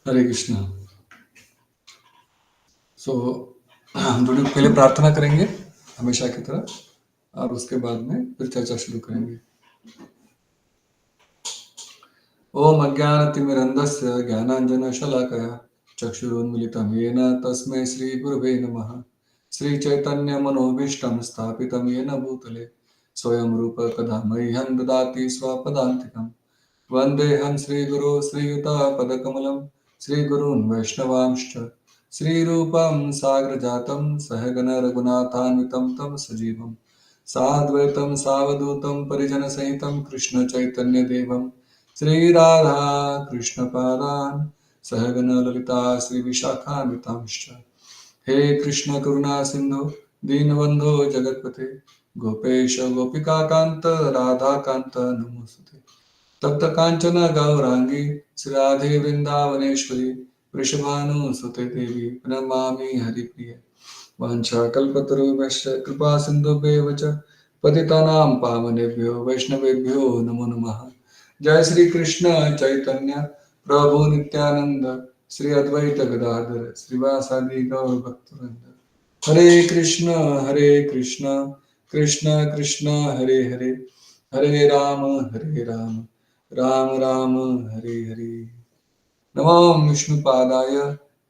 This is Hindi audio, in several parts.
हरे कृष्णा। सो हम दोनों पहले प्रार्थना करेंगे हमेशा की तरह और उसके बाद में फिर चर्चा शुरू करेंगे। ओम अज्ञानतिमिरन्धस्य ज्ञानाञ्जनशलाकया चक्षुरुन्मिलितं येन तस्मै श्रीगुरवे नमः। श्रीचैतन्यमनोभीष्टं स्थापितं येन भूतले स्वयं रूप कदा मह्यं ददाति स्वपदान्तिकम्। वन्देऽहं श्रीगुरो श्रीयुतापदकमलं श्रीगुरून् वैष्णवांश्च श्रीरूपं साग्रजातं सहगण रघुनाथान्वितं तं सजीवं साद्वैतं सावधूतं परिजनसहितं कृष्णचैतन्यदेवं श्रीराधा कृष्णपादान् सहगण ललिता श्रीविशाखान्वितांश्च। हे कृष्ण करुणा सिंधु दीनबंधो जगतपते गोपेश गोपिकाकांत राधाकांत नमोस्तुते। तप्त कांचन गौरांगी श्रीराधे वृंदावनेश्वरी वृषभानुसुते देवी प्रणमामि हरिप्रिय। वाञ्छाकल्पतरुभ्यश्च कृपा सिन्धुभ्येव च पतितानां पावनेभ्यो वैष्णवेभ्यो नमो नमः। जय श्री कृष्ण चैतन्य प्रभु नित्यानंद श्री अद्वैत गदाधर श्रीवासादि गौर भक्तवृंद। हरे कृष्ण कृष्ण कृष्ण हरे हरे हरे राम राम राम हरे हरे। नमो विष्णुपादाय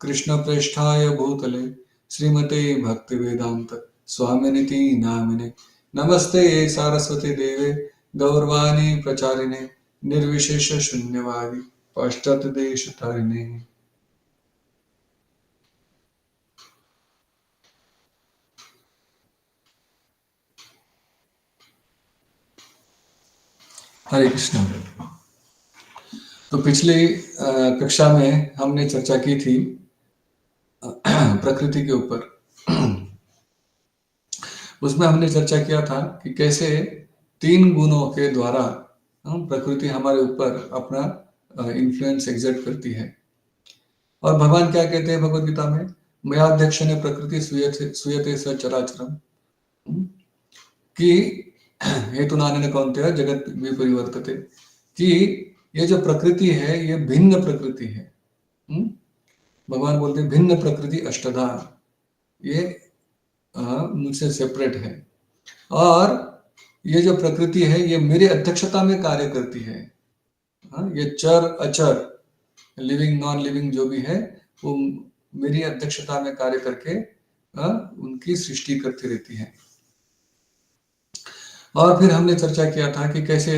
कृष्णप्रेष्ठाय भूतले श्रीमते भक्तिवेदांत स्वामिनिति नामिने। नमस्ते सारस्वती देवे गौरवाणी प्रचारिणे निर्विशेष शून्यवादी पाश्चात्य देश तारिणे। हरे कृष्ण। तो पिछली कक्षा में हमने चर्चा की थी प्रकृति के ऊपर। उसमें हमने चर्चा किया था कि कैसे तीन गुणों के द्वारा प्रकृति हमारे ऊपर अपना इन्फ्लुएंस एग्जर्ट करती है। और भगवान क्या कहते हैं भगवद गीता में, मयाध्यक्ष ने प्रकृति सूयते स चराचरम, कि हेतु नानेन कौन्तेय जगत विपरिवर्तते, कि ये जो प्रकृति है ये भिन्न प्रकृति है। भगवान बोलते हैं भिन्न प्रकृति अष्टधा, ये मुझसे सेपरेट है। और ये जो प्रकृति है ये मेरी अध्यक्षता में कार्य करती है। ये चर अचर लिविंग नॉन लिविंग जो भी है वो मेरी अध्यक्षता में कार्य करके उनकी सृष्टि करती रहती है। और फिर हमने चर्चा किया था कि कैसे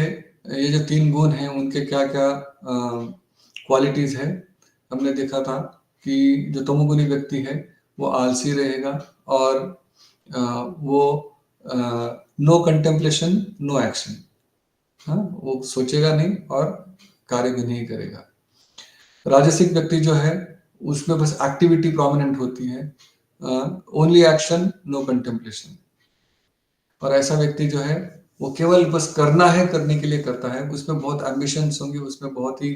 ये जो तीन गुण हैं उनके क्या क्या क्वालिटीज है। हमने देखा था कि जो तमोगुणी व्यक्ति है वो आलसी रहेगा और वो नो कंटेम्पलेशन नो एक्शन, वो सोचेगा नहीं और कार्य भी नहीं करेगा। राजसिक व्यक्ति जो है उसमें बस एक्टिविटी प्रोमिनेंट होती है, ओनली एक्शन नो कंटेम्पलेशन। और ऐसा व्यक्ति जो है वो केवल बस करना है, करने के लिए करता है, उसमें बहुत एम्बिशंस होंगे, उसमें बहुत ही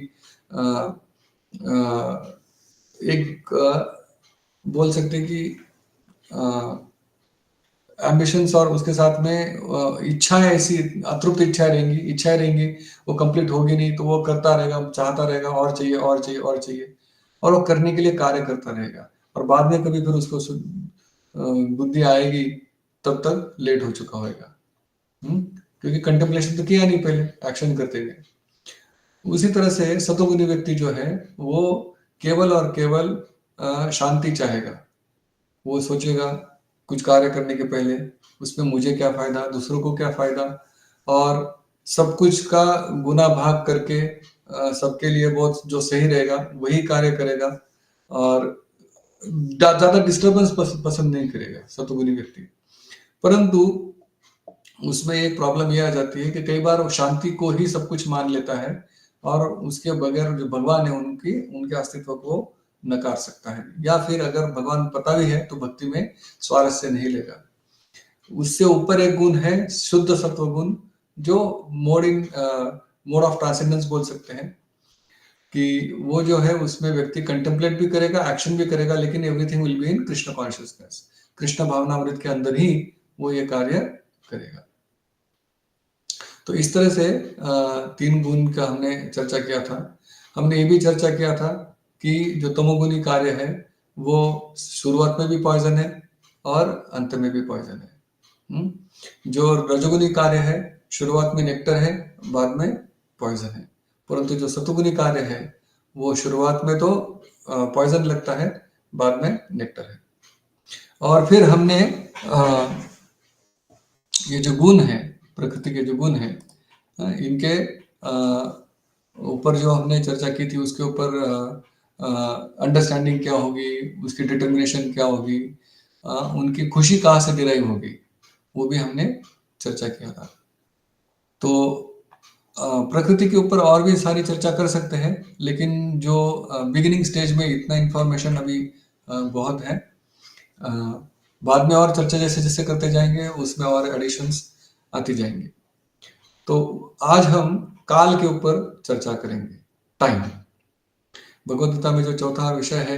एक बोल सकते हैं कि एम्बिशंस और उसके साथ में इच्छाएं, ऐसी अतृप्त इच्छाएं रहेंगी, वो कंप्लीट होगी नहीं तो वो करता रहेगा, चाहता रहेगा और चाहिए और चाहिए और चाहिए, और वो करने के लिए कार्य करता रहेगा। और बाद में कभी फिर उसको बुद्धि आएगी तब तक लेट हो चुका होगा। क्योंकि कंटेम्पलेशन तो किया नहीं, पहले एक्शन करते हुए। उसी तरह से सतोगुणी व्यक्ति जो है वो केवल और केवल शांति चाहेगा। वो सोचेगा कुछ कार्य करने के पहले उसमें मुझे क्या फायदा, दूसरों को क्या फायदा, और सब कुछ का गुना भाग करके सबके लिए बहुत जो सही रहेगा वही कार्य करेगा, और ज्यादा डिस्टर्बेंस पसंद नहीं करेगा सतोगुणी व्यक्ति। परंतु उसमें एक प्रॉब्लम ये आ जाती है कि कई बार वो शांति को ही सब कुछ मान लेता है और उसके बगैर जो भगवान है उनके अस्तित्व को नकार सकता है, या फिर अगर भगवान पता भी है तो भक्ति में स्वारस्य नहीं लेगा। उससे ऊपर एक गुण है शुद्ध सत्व गुण, जो मोड ऑफ ट्रांसेंडेंस बोल सकते हैं, कि वो जो है उसमें व्यक्ति कंटेम्पलेट भी करेगा, एक्शन भी करेगा, लेकिन everything will be in Krishna consciousness, Krishna भावनामृत के अंदर ही वो ये कार्य करेगा। तो इस तरह से तीन गुण का हमने चर्चा किया था। हमने ये भी चर्चा किया था कि जो तमोगुनी कार्य है वो शुरुआत में भी पॉइजन है और अंत में भी पॉइजन है। जो रजोगुनी कार्य है शुरुआत में नेक्टर है, बाद में पॉइजन है। परंतु जो सतोगुनी कार्य है वो शुरुआत में तो पॉइजन लगता है, बाद में नेक्टर है। और फिर हमने ये जो गुण है, प्रकृति के जो गुण है, इनके ऊपर जो हमने चर्चा की थी उसके ऊपर अंडरस्टैंडिंग क्या होगी, उसकी डिटर्मिनेशन क्या होगी, उनकी खुशी कहाँ से डिराइव होगी, वो भी हमने चर्चा किया था। तो प्रकृति के ऊपर और भी सारी चर्चा कर सकते हैं, लेकिन जो बिगिनिंग स्टेज में इतना इंफॉर्मेशन अभी बहुत है। बाद में और चर्चा जैसे जैसे करते जाएंगे उसमें और एडिशंस आती जाएंगे। तो आज हम काल के ऊपर चर्चा करेंगे, टाइम। भगवद गीता में जो चौथा विषय है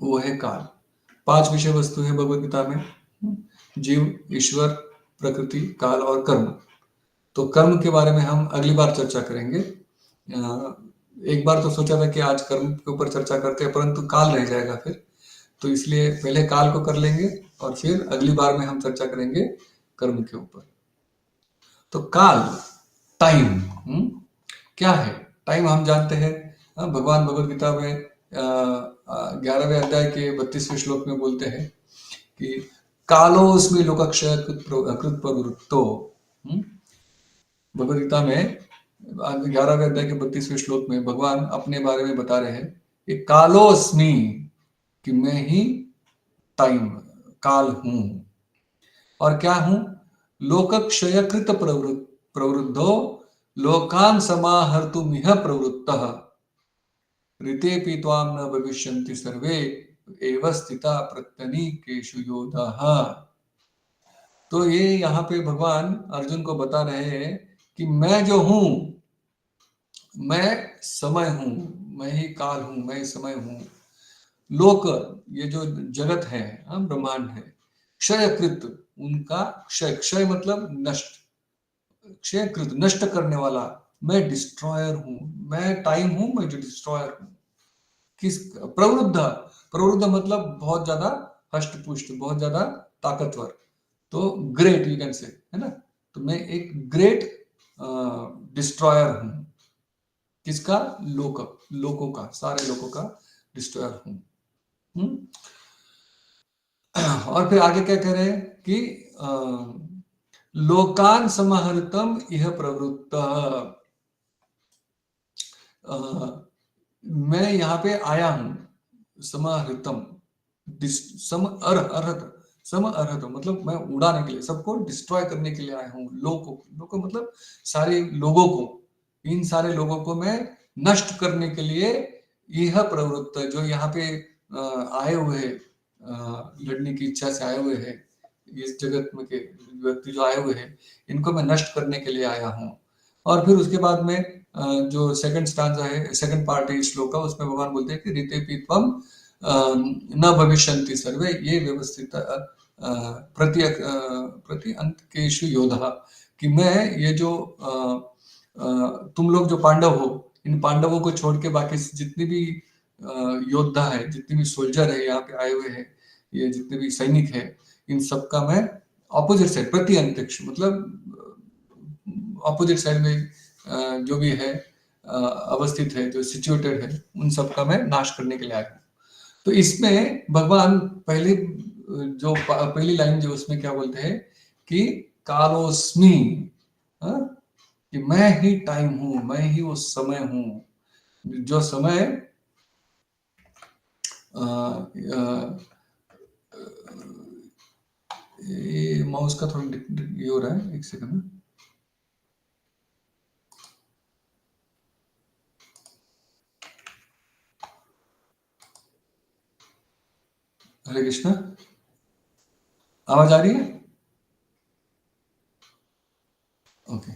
वो है काल। 5 विषय वस्तु है भगवद गीता में, जीव, ईश्वर, प्रकृति, काल और कर्म। तो कर्म के बारे में हम अगली बार चर्चा करेंगे। एक बार तो सोचा था कि आज कर्म के ऊपर चर्चा करते हैं, परंतु काल रह जाएगा फिर, तो इसलिए पहले काल को कर लेंगे और फिर अगली बार में हम चर्चा करेंगे कर्म के ऊपर। तो काल, टाइम क्या है? टाइम हम जानते हैं, भगवान भगवद गीता में 11वें अध्याय के 32वें श्लोक में बोलते हैं कि कालोस्मि लोकक्षय कृत प्रवृत्तो। भगवद गीता में 11वें अध्याय के 32वें श्लोक में भगवान अपने बारे में बता रहे हैं कि कालोस्मि, कि मैं ही टाइम, काल हूं। और क्या हूं? लोकक्षय कृत प्रवृद्धो लोकान समाहर्तुमिह प्रवृत्तः ऋतेपि त्वां न भविष्यन्ति सर्वे एव स्थिता प्रत्यनीकेषु योधाः। तो ये यहाँ पे भगवान अर्जुन को बता रहे हैं कि मैं जो हूं, मैं समय हूं, मैं ही काल हूं, मैं ही समय हूं। लोक, ये जो जगत है, ब्रह्मांड है, क्षयकृत, उनका क्षय, क्षय मतलब नष्ट, क्षयकृत नष्ट करने वाला, मैं डिस्ट्रॉयर हूं, मैं टाइम हूं, मैं जो डिस्ट्रॉयर हूं। किस प्रवृद्ध, प्रवृद्ध मतलब बहुत ज्यादा हष्ट पुष्ट, बहुत ज्यादा ताकतवर, तो ग्रेट यू कैन से, है ना। तो मैं एक ग्रेट डिस्ट्रॉयर हूं। किसका? लोक, लोकों का, सारे लोकों का डिस्ट्रॉयर हूं। और फिर आगे क्या कह रहे हैं कि लोकान समाहृतम यह प्रवृत्त, मैं यहाँ पे आया हूं, समाहृतम, सम अर्हत, सम अर्हत मतलब मैं उड़ाने के लिए, सबको डिस्ट्रॉय करने के लिए आया हूँ। लोगों मतलब सारे लोगों को, इन सारे लोगों को मैं नष्ट करने के लिए यह प्रवृत्त, जो यहाँ पे आए हुए हैं, लड़ने की इच्छा से आए हुए हैं, इस जगत में के व्यक्ति जो आए हुए हैं, इनको मैं नष्ट करने के लिए आया हूँ। और फिर उसके बाद में जो सेकंड स्टांजा है, सेकंड पार्ट है इस श्लोक का, उसमें भगवान बोलते हैं कि ऋतेपि त्वं न भविष्यन्ति सर्वे ये व्यवस्थित प्रति अंतकेषु योधा, कि मैं ये जो तुम लोग जो पांडव हो, इन पांडवों को छोड़ के बाकी जितनी भी योद्धा है, जितनी भी सोल्जर है यहाँ पे आए हुए हैं, ये जितने भी सैनिक है, इन सबका मैं ऑपोजिट साइड, प्रति अंतरिक्ष मतलब ऑपोजिट साइड में जो भी है अवस्थित है, जो सिचुएटेड है, उन सबका मैं नाश करने के लिए आया हूँ। तो इसमें भगवान पहली लाइन जो उसमें क्या बोलते हैं कि कालोस्मि, कि मैं ही टाइम हूं, मैं ही वो समय हूं। जो समय ये माउस का थोड़ा ये हो रहा है, एक सेकंड। हरे कृष्णा, आवाज आ रही है? ओके।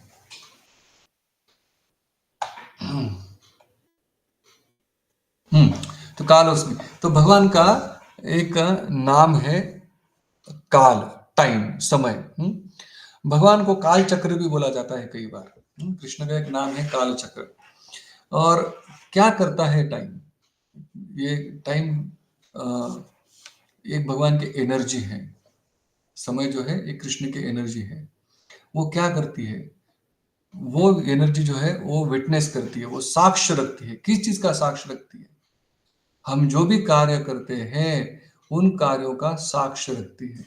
तो कालोस्मि, तो भगवान का एक नाम है काल, टाइम, समय। भगवान को काल चक्र भी बोला जाता है कई बार। कृष्ण का एक नाम है काल चक्र। और क्या करता है टाइम? ये टाइम एक भगवान की एनर्जी है। समय जो है एक कृष्ण की एनर्जी है। वो क्या करती है? वो एनर्जी जो है वो विटनेस करती है, वो साक्ष्य रखती है। किस चीज का साक्ष्य रखती है? हम जो भी कार्य करते हैं उन कार्यों का साक्ष्य रखती है।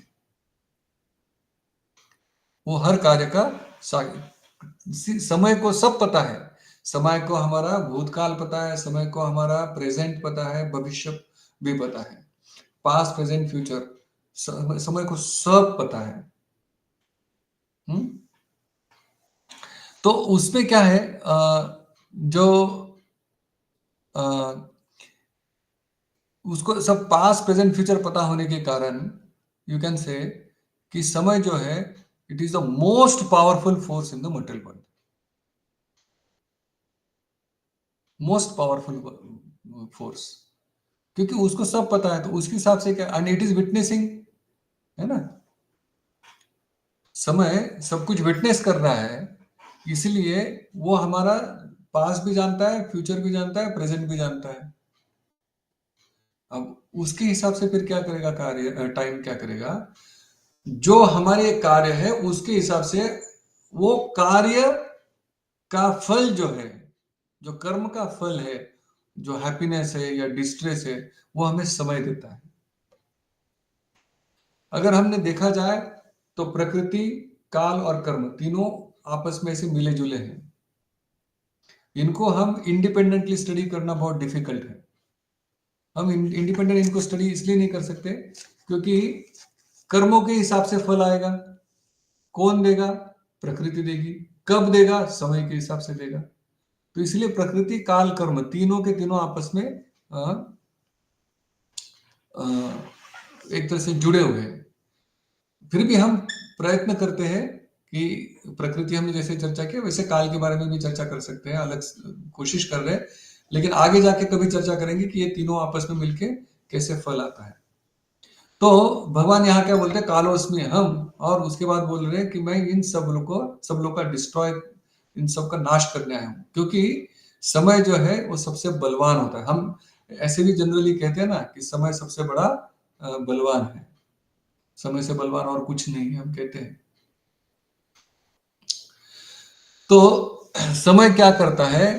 वो हर कार्य का समय को सब पता है। समय को हमारा भूतकाल पता है, समय को हमारा प्रेजेंट पता है, भविष्य भी पता है, पास्ट प्रेजेंट फ्यूचर, समय को सब पता है। हम्म। तो उसमें क्या है, जो अ, उसको सब पास्ट प्रेजेंट फ्यूचर पता होने के कारण यू कैन से कि समय जो है it is the most powerful force in the material world. Most powerful force, क्योंकि उसको सब पता है, तो उसके हिसाब से क्या, एंड इट इज विटनेसिंग, है ना। समय सब कुछ विटनेस कर रहा है, इसलिए वो हमारा पास्ट भी जानता है, फ्यूचर भी जानता है, प्रेजेंट भी जानता है। अब उसके हिसाब से फिर क्या करेगा कार्य, टाइम क्या करेगा? जो हमारे कार्य है उसके हिसाब से वो कार्य का फल जो है, जो कर्म का फल है, जो हैप्पीनेस है या डिस्ट्रेस है, वो हमें समय देता है। अगर हमने देखा जाए तो प्रकृति, काल और कर्म तीनों आपस में से मिले जुले हैं। इनको हम इंडिपेंडेंटली स्टडी करना बहुत डिफिकल्ट है। हम इंडिपेंडेंट इनको स्टडी इसलिए नहीं कर सकते क्योंकि कर्मों के हिसाब से फल आएगा। कौन देगा? प्रकृति देगी। कब देगा? समय के हिसाब से देगा। तो इसलिए प्रकृति, काल, कर्म तीनों के तीनों आपस में अ, अ, एक तरह से जुड़े हुए हैं। फिर भी हम प्रयत्न करते हैं कि प्रकृति, हमने जैसे चर्चा की वैसे काल के बारे में भी चर्चा कर सकते हैं, अलग कोशिश कर रहे हैं, लेकिन आगे जाके कभी चर्चा करेंगे कि ये तीनों आपस में मिलके कैसे फल आता है। तो भगवान यहाँ क्या बोलते हैं? कालोस्मि हम, और उसके बाद बोल रहे हैं कि मैं इन सब लोग का डिस्ट्रॉय, इन सब का नाश करने आया हूँ। क्योंकि समय जो है वो सबसे बलवान होता है। हम ऐसे भी जनरली कहते हैं ना कि समय सबसे बड़ा बलवान है। समय से बलवान और कुछ नहीं है, हम कहते हैं। तो समय क्या करता है?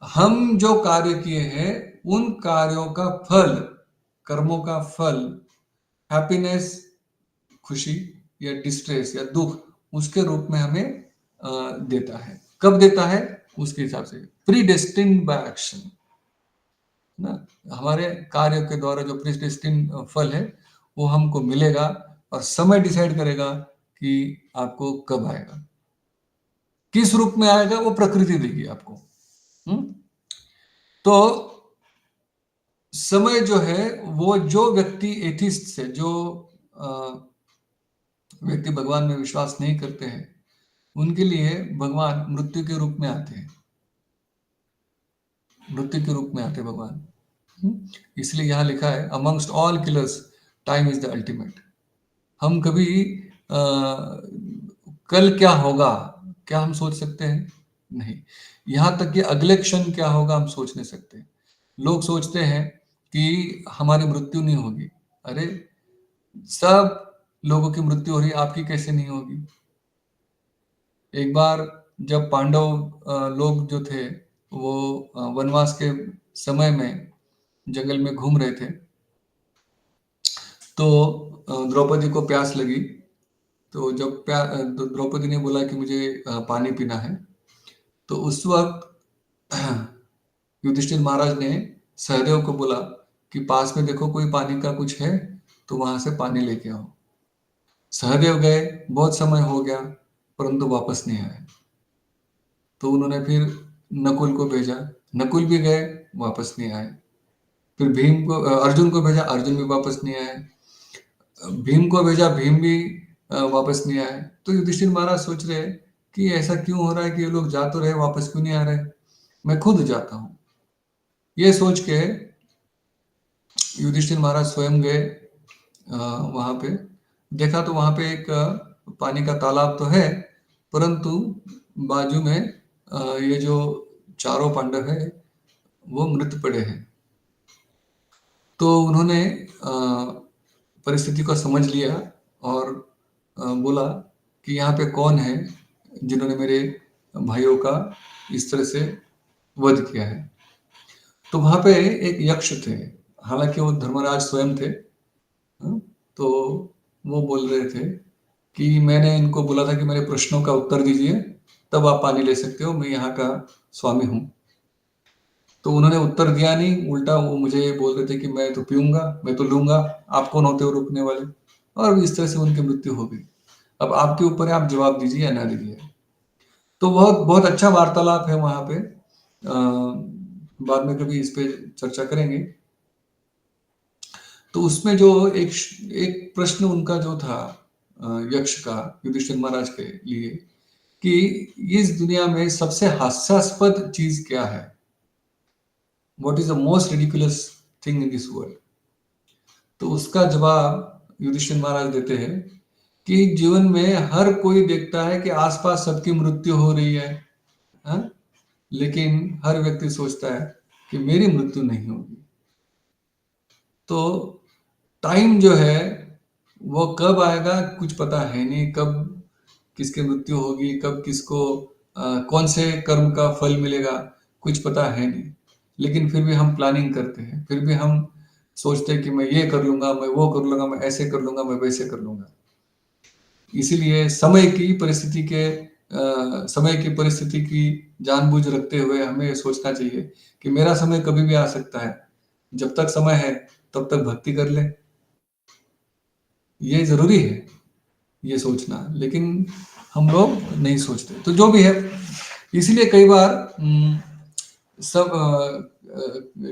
हम जो कार्य किए हैं उन कार्यों का फल, कर्मों का फल, हैप्पीनेस, खुशी या डिस्ट्रेस या दुख, उसके रूप में हमें देता है। कब देता है? उसके हिसाब से, प्री डेस्टिन्ड बाय एक्शन ना। हमारे कार्य के द्वारा जो प्री डेस्टिन्ड फल है वो हमको मिलेगा, और समय डिसाइड करेगा कि आपको कब आएगा, किस रूप में आएगा, वो प्रकृति देगी आपको। हम्म। तो समय जो है, वो जो व्यक्ति एथिस्ट है, जो व्यक्ति भगवान में विश्वास नहीं करते हैं, उनके लिए भगवान मृत्यु के रूप में आते हैं। मृत्यु के रूप में आते हैं भगवान। इसलिए यहाँ लिखा है, amongst all killers time is the ultimate. हम कभी कल क्या होगा, क्या हम सोच सकते हैं? नहीं। यहाँ तक कि अगले क्षण क्या होगा हम सोच नहीं सकते। लोग सोचते हैं कि हमारी मृत्यु नहीं होगी। अरे, सब लोगों की मृत्यु हो रही है, आपकी कैसे नहीं होगी? एक बार जब पांडव लोग जो थे वो वनवास के समय में जंगल में घूम रहे थे, तो द्रौपदी को प्यास लगी। तो जब तो द्रौपदी ने बोला कि मुझे पानी पीना है, तो उस वक्त युधिष्ठिर महाराज ने सहदेव को बोला कि पास में देखो कोई पानी का कुछ है तो वहां से पानी लेके आओ। सहदेव गए, बहुत समय हो गया परंतु वापस नहीं आए। तो उन्होंने फिर नकुल को भेजा, नकुल भी गए, वापस नहीं आए। फिर भीम को, अर्जुन को भेजा, अर्जुन भी वापस नहीं आए। भीम को भेजा, भीम भी वापस नहीं आए। तो युधिष्ठिर महाराज सोच रहे कि ऐसा क्यों हो रहा है कि ये लोग जा तो रहे, वापस क्यों नहीं आ रहे, मैं खुद जाता हूँ। ये सोच के युधिष्ठिर महाराज स्वयं गए वहां पे। देखा तो वहां पे एक पानी का तालाब तो है, परंतु बाजू में ये जो चारों पांडव है वो मृत पड़े हैं। तो उन्होंने परिस्थिति को समझ लिया और बोला कि यहाँ पे कौन है जिन्होंने मेरे भाइयों का इस तरह से वध किया है। तो वहाँ पे एक यक्ष थे, हालाँकि वो धर्मराज स्वयं थे। तो वो बोल रहे थे कि मैंने इनको बोला था कि मेरे प्रश्नों का उत्तर दीजिए, तब आप पानी ले सकते हो, मैं यहाँ का स्वामी हूँ। तो उन्होंने उत्तर दिया नहीं, उल्टा वो मुझे बोल रहे थे कि मैं तो पीऊँगा, मैं तो लूँगा, आप कौन होते हो रोकने वाले? और इस तरह से उनकी मृत्यु हो गई। अब आपके ऊपर है, आप जवाब दीजिए या ना दीजिए। तो बहुत बहुत अच्छा वार्तालाप है वहाँ पे। बाद में कभी इस पे चर्चा करेंगे। तो उसमें जो एक प्रश्न उनका जो था यक्ष का युधिष्ठिर महाराज के लिए कि इस दुनिया में सबसे हास्यास्पद चीज क्या है? What is the most ridiculous thing in this world? तो उसका जवाब युधिष्ठिर महाराज देते हैं कि जीवन में हर कोई देखता है कि आसपास सबकी मृत्यु हो रही है, हाँ? लेकिन हर व्यक्ति सोचता है कि मेरी मृत्यु नहीं होगी। तो टाइम जो है वो कब आएगा कुछ पता है नहीं, कब किसकी मृत्यु होगी, कब किसको कौन से कर्म का फल मिलेगा, कुछ पता है नहीं। लेकिन फिर भी हम प्लानिंग करते हैं, फिर भी हम सोचते हैं कि मैं ये कर लूंगा, मैं वो कर लूंगा, मैं ऐसे कर लूंगा, मैं वैसे कर लूंगा। इसीलिए समय की परिस्थिति की जानबूझ रखते हुए हमें ये सोचना चाहिए कि मेरा समय कभी भी आ सकता है। जब तक समय है तब तक भक्ति कर ले। ये जरूरी है ये सोचना, लेकिन हम लोग नहीं सोचते। तो जो भी है, इसीलिए कई बार सब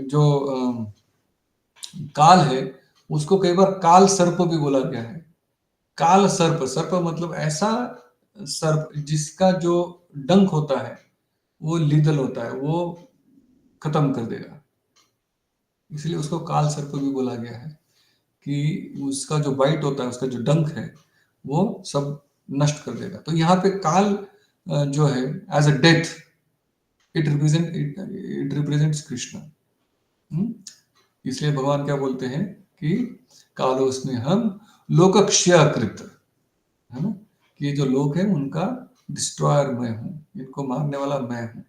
जो काल है उसको कई बार काल सर्प भी बोला गया है। काल सर्प, सर्प मतलब ऐसा सर्प जिसका जो डंक होता है वो लीदल होता है, वो खत्म कर देगा। इसलिए उसको काल सर्प भी बोला गया है कि उसका जो बाइट होता है, उसका जो डंक है वो सब नष्ट कर देगा। तो यहाँ पे काल जो है as a death, it represents Krishna. इसलिए भगवान क्या बोलते हैं कि कालोस्मि हम लोकक्षयकृत, है ना, कि ये जो लोक है उनका डिस्ट्रॉयर मैं हूं, इनको मारने वाला मैं हूं।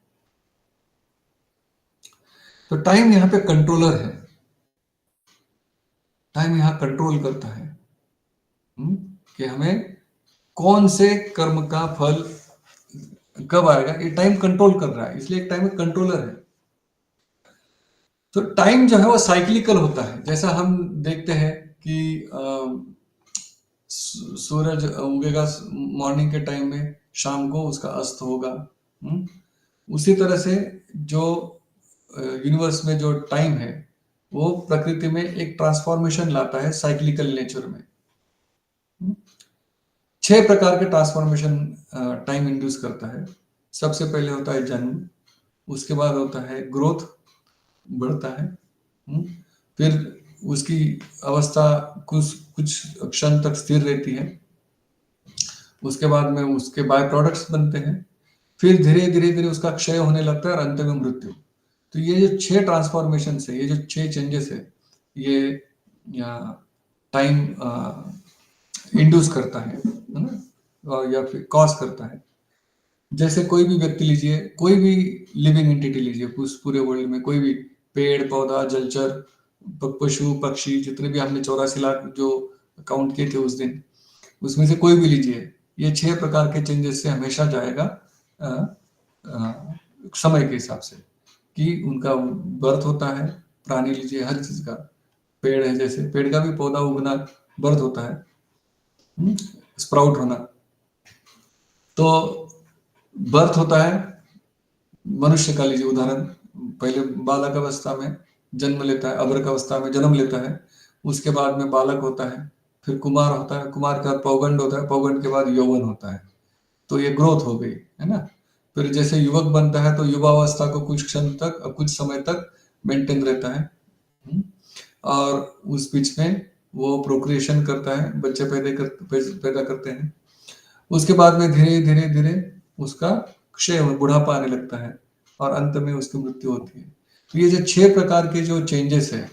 तो टाइम यहाँ पे कंट्रोलर है, टाइम यहाँ कंट्रोल करता है कि हमें कौन से कर्म का फल कब आएगा, ये टाइम कंट्रोल कर रहा है। इसलिए एक टाइम में कंट्रोलर है। तो टाइम जो है वो साइक्लिकल होता है। जैसा हम देखते हैं कि सूरज उगेगा मॉर्निंग के टाइम में, शाम को उसका अस्त होगा। उसी तरह से जो यूनिवर्स में जो टाइम है वो प्रकृति में एक ट्रांसफॉर्मेशन लाता है साइक्लिकल नेचर में। 6 प्रकार के ट्रांसफॉर्मेशन टाइम इंड्यूस करता है। सबसे पहले होता है जन्म, उसके बाद होता है ग्रोथ, बढ़ता है। फिर उसकी अवस्था कुछ कुछ क्षण तक स्थिर रहती है, उसके बाद में उसके बाय प्रोडक्ट्स बनते हैं, फिर धीरे धीरे धीरे उसका क्षय होने लगता है और अंत में मृत्यु। तो ये जो 6 ट्रांसफॉर्मेशन है, ये जो 6 चेंजेस है, ये टाइम इंड्यूस करता है ना, या फिर कॉज करता है। जैसे कोई भी व्यक्ति लीजिए, कोई भी लिविंग एंटिटी लीजिए, उस पूरे वर्ल्ड में कोई भी पेड़ पौधा जलचर पशु पक्षी, जितने भी हमने 84 लाख जो काउंट किए थे उस दिन, उसमें से कोई भी लीजिए, ये 6 प्रकार के चेंजेस से हमेशा जाएगा अ, अ, समय के हिसाब से कि उनका बर्थ होता है। प्राणी लीजिए, हर चीज का, पेड़ है जैसे पेड़ का भी पौधा उगना बर्थ होता है, स्प्राउट होना। तो बर्थ होता है, मनुष्य का लीजिए उदाहरण, पहले बालक अवस्था में जन्म लेता है, अभ्रक अवस्था में जन्म लेता है, उसके बाद में बालक होता है, फिर कुमार होता है, कुमार का पौगंड होता है, पौगंड के बाद यौवन होता है। तो ये ग्रोथ हो गई, है ना। फिर जैसे युवक बनता है तो युवावस्था को कुछ क्षण तक, कुछ समय तक मेंटेन रहता है। हम्म, और उस बीच में वो प्रोक्रिएशन करता है, बच्चे पैदा करते हैं। उसके बाद में धीरे धीरे धीरे उसका क्षय बुढ़ापा आने लगता है और अंत में उसकी मृत्यु होती है। तो ये जो 6 प्रकार के जो चेंजेस है,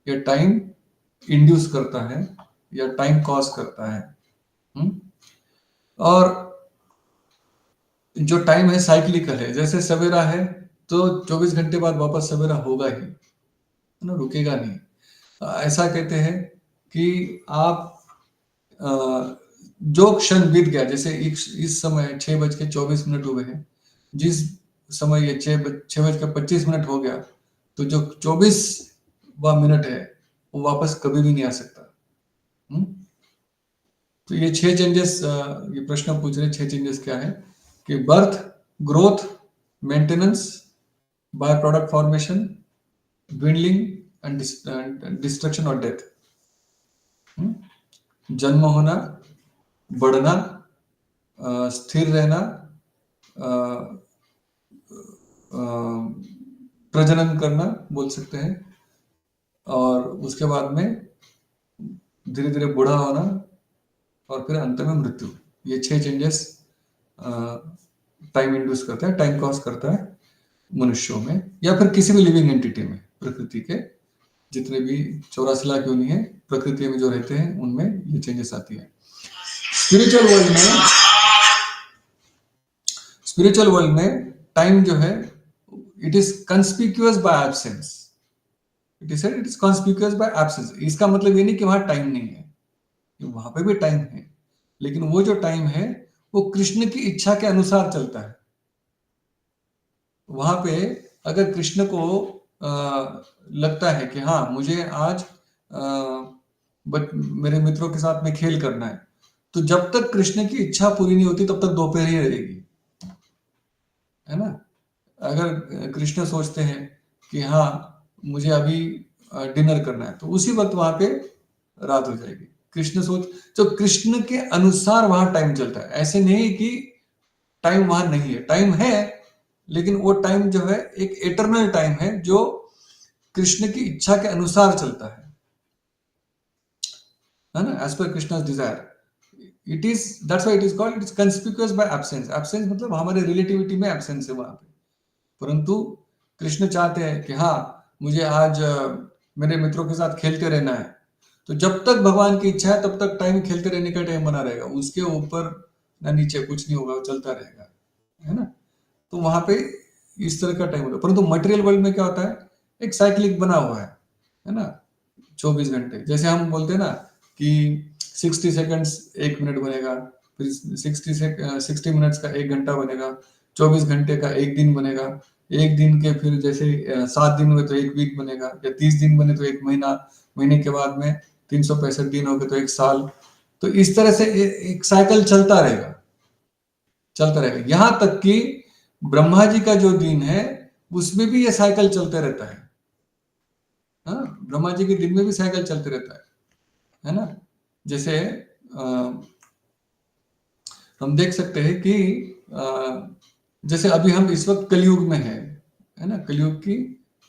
ये टाइम इंड्यूस करता है या टाइम कॉज करता है। और जो टाइम है साइक्लिकल है, जैसे सवेरा है तो 24 घंटे बाद वापस सवेरा होगा ही, है ना, रुकेगा नहीं। ऐसा कहते हैं कि आप जो क्षण बीत गया, जैसे इस समय 6:24 हुए हैं, जिस समय ये 6:25 हो गया, तो जो 24वां मिनट है वो वापस कभी भी नहीं आ सकता। तो ये 6 चेंजेस, ये प्रश्न पूछ रहे 6 चेंजेस क्या है कि birth, growth, maintenance, by product formation, dwindling and destruction और डेथ। जन्म होना, बढ़ना, स्थिर रहना, प्रजनन करना बोल सकते हैं, और उसके बाद में धीरे धीरे बूढ़ा होना, और फिर अंत में मृत्यु। ये 6 चेंजेस टाइम इंड्यूस करता है, टाइम कॉज करता है मनुष्यों में या फिर किसी भी लिविंग एंटिटी में। प्रकृति के जितने भी 84 लाख योनि है प्रकृति में जो रहते हैं, उनमें ये चेंजेस आती है। स्पिरिचुअल वर्ल्ड में टाइम जो है, it is conspicuous by absence. It is conspicuous by absence. इसका मतलब ये नहीं कि वहां टाइम नहीं है, वहां पे भी टाइम है, लेकिन वो जो टाइम है वो कृष्ण की इच्छा के अनुसार चलता है। वहां पे अगर कृष्ण को लगता है कि हाँ मुझे आज मेरे मित्रों के साथ में खेल करना है, तो जब तक कृष्ण की इच्छा पूरी नहीं होती तब तक दोपहर ही रहेगी, है ना। अगर कृष्ण सोचते हैं कि हाँ मुझे अभी डिनर करना है, तो उसी वक्त वहां पे रात हो जाएगी। तो कृष्ण के अनुसार वहां टाइम चलता है। ऐसे नहीं कि टाइम वहां नहीं है, टाइम है, लेकिन वो टाइम जो है एक एटर्नल टाइम है जो कृष्ण की इच्छा के अनुसार चलता है ना, as per Krishna desire. It is that's why it is called, it is conspicuous by absence. Absence मतलब हमारे रिलेटिविटी में एब्सेंस है वहां पे, परंतु कृष्ण चाहते हैं कि हाँ मुझे आज मेरे मित्रों के साथ खेलते रहना है, तो जब तक भगवान की इच्छा है तब तक टाइम खेलते रहने का टाइम बना रहेगा, उसके ऊपर ना नीचे कुछ नहीं होगा, वो चलता रहेगा, है ना। तो वहां पे इस तरह का टाइम होता है। परंतु मटेरियल वर्ल्ड में क्या होता है, एक साइक्लिक बना हुआ है ना, 24 घंटे। जैसे हम बोलते हैं ना कि 60 सेकंड्स 1 मिनट बनेगा, फिर 60 मिनट्स का 1 घंटा बनेगा, 24 घंटे का 1 दिन बनेगा, 1 दिन के फिर जैसे 7 दिन हुए तो 1 वीक बनेगा, या 30 दिन बने तो 1 महीना, महीने के बाद में 365 दिन हो गए तो 1 साल। तो इस तरह से एक साइकिल चलता रहेगा यहां तक कि ब्रह्मा जी का जो दिन है उसमें भी ये साइकिल चलते रहता है। हाँ, ब्रह्मा जी के दिन में भी साइकिल चलते रहता है ना। जैसे हम देख सकते हैं कि जैसे अभी हम इस वक्त कलयुग में है ना, कलयुग की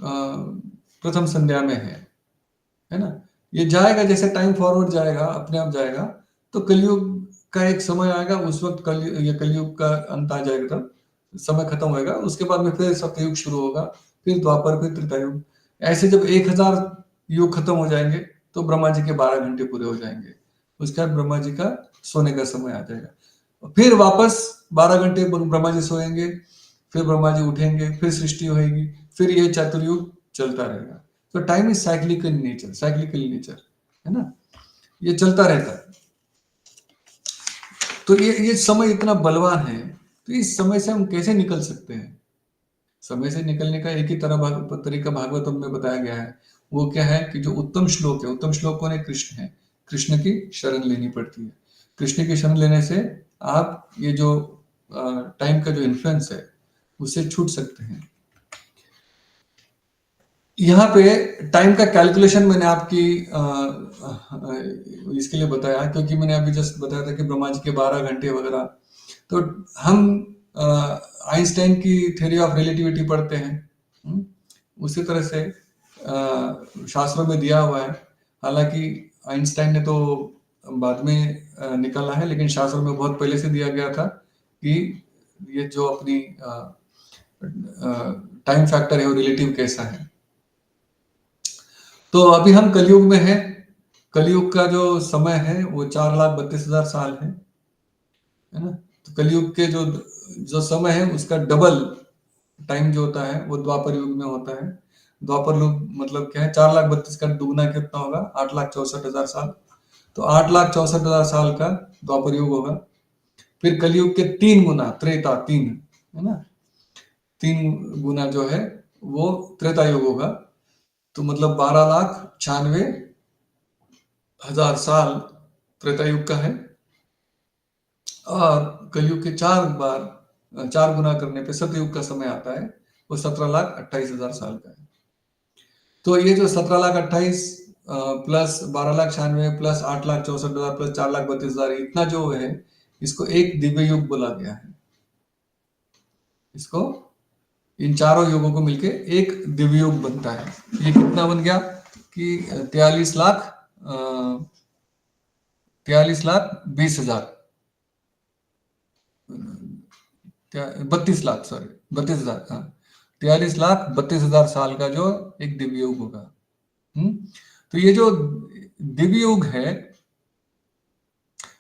प्रथम संध्या में है ना। ये जाएगा, जैसे टाइम फॉरवर्ड जाएगा अपने आप जाएगा, तो कलयुग का एक समय आएगा, उस वक्त ये कलयुग का अंत आ जाएगा, तब समय खत्म होएगा, उसके बाद में फिर सतयुग शुरू होगा, फिर द्वापर, फिर त्रेता युग। ऐसे जब 1000 युग खत्म हो जाएंगे तो ब्रह्मा जी के 12 घंटे पूरे हो जाएंगे, उसके बाद ब्रह्मा जी का सोने का समय आ जाएगा, फिर वापस 12 घंटे ब्रह्मा जी सोएंगे, फिर ब्रह्मा जी उठेंगे, फिर सृष्टि होएगी, फिर ये चतुर्युग चलता रहेगा। तो टाइम इज साइक्लिकल नेचर, है ना, ये चलता रहता है। तो ये समय इतना बलवान है, तो इस समय से हम कैसे निकल सकते हैं। समय से निकलने का एक ही तरीका भागवतम में बताया गया है। वो क्या है कि जो उत्तम श्लोक है, उत्तम श्लोक कौन है, कृष्ण है। कृष्ण की शरण लेनी पड़ती है। कृष्ण की शरण लेने से आप ये जो टाइम का जो इन्फ्लुएंस है उससे छूट सकते हैं। यहाँ पे टाइम का कैलकुलेशन मैंने आपकी इसके लिए बताया क्योंकि मैंने अभी जस्ट बताया था कि ब्रह्मा जी के 12 घंटे वगैरह। तो हम आइंस्टाइन की थ्योरी ऑफ रिलेटिविटी पढ़ते हैं, उसी तरह से शास्त्रों में दिया हुआ है। हालांकि आइंस्टाइन ने तो बाद में निकाला है, लेकिन शास्त्रों में बहुत पहले से दिया गया था कि ये जो अपनी टाइम फैक्टर है वो रिलेटिव कैसा है। तो अभी हम कलयुग में हैं। कलयुग का जो समय है वो 4,32,000 साल है ना। तो कलयुग के जो जो समय है उसका डबल टाइम जो होता है वो द्वापर युग में होता है। द्वापर युग मतलब क्या है, 4,32,000 का दुगना कितना होगा, 8,64,000 साल। तो 8,64,000 साल का द्वापर युग होगा। फिर कलयुग के 3 गुना, त्रेता 3 है ना, 3 गुना जो है वो त्रेता युग होगा। तो मतलब 12,96,000 साल त्रेता युग का है। और कलयुग के 4 गुना करने पे सतयुग का समय आता है, वो 17,28,000 साल का है। तो ये जो 17,28,000 प्लस 12,96,000 प्लस 8,64,000 प्लस 4,32,000 इतना जो है, इसको एक दिव्य युग बोला गया है। इसको, इन चारों युगों को मिलके एक दिव्य युग बनता है। ये कितना बन गया कि 43,20,000, 32 लाख, सॉरी 32,000, हाँ, 43,32,000 साल का जो एक दिव्य युग होगा। तो ये जो दिव्य युग है,